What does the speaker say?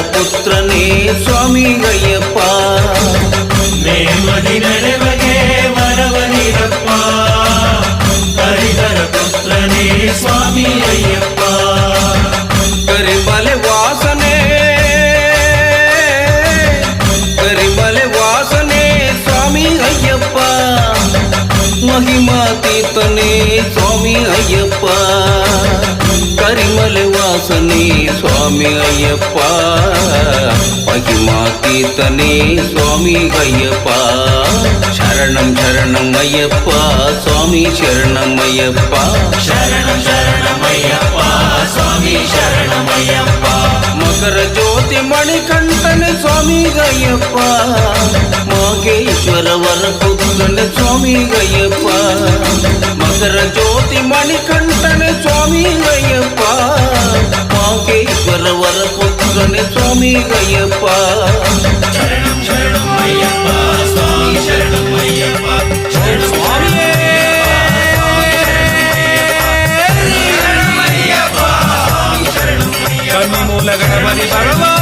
ಪುತ್ರನೇ ಸ್ವಾಮಿ ಅಯ್ಯಪ್ಪ. ನೇಮದಿ ನಡೆವಗೆ ವರವ ನೀಡಪ್ಪ, ಹರಿಹರ ಪುತ್ರನೇ ಸ್ವಾಮಿ ಅಯ್ಯಪ್ಪ. ಕರಿಮಲೆ ವಾಸನೆ ಕರಿಮಲೆ ವಾಸನೆ ಸ್ವಾಮಿ ಅಯ್ಯಪ್ಪ. ಮಹಿಮಾತೀತನೇ ಸ್ವಾಮಿ ಅಯ್ಯಪ್ಪ. ಕರಿಮಲೆ ವಾಸನೆ ಸ್ವಾಮಿ ಅಯ್ಯಪ್ಪ. ಮಹಿಮಾತೀತನೇ ಸ್ವಾಮಿ ಅಯ್ಯಪ್ಪ. ಶರಣಂ ಶರಣಂ ಅಯ್ಯಪ್ಪ ಸ್ವಾಮಿ ಶರಣಮಯ್ಯಪ್ಪ. ಶರಣಂ ಶರಣಮಯ್ಯಪ್ಪ ಸ್ವಾಮಿ ಶರಣಮಯ್ಯಪ್ಪ. ಮಕರ ಜ್ಯೋತಿ ಮಣಿಕಂಠನೆ ಸ್ವಾಮಿ ಅಯ್ಯಪ್ಪ. ಮಹೇಶ್ವರ ವರ ಪುತ್ರನೆ ಸ್ವಾಮಿ ಅಯ್ಯಪ್ಪ. ಮಕರ ಜ್ಯೋತಿ ಮಣಿಕಂಠನೆ ಸ್ವಾಮಿ ಅಯ್ಯಪ್ಪ. ಮಹೇಶ್ವರ ವರ ಪುತ್ರನೆ ಸ್ವಾಮಿ ಅಯ್ಯಪ್ಪ. ಶರಣಂ ಶರಣಮಯ್ಯಪ್ಪ ಸ್ವಾಮಿ ಶರಣಮಯ್ಯಪ್ಪ. ಸ್ವಾಮಿಯೇ ಕನ್ನಿ ಮೂಲ ಗಣಪತಿ ಬರವ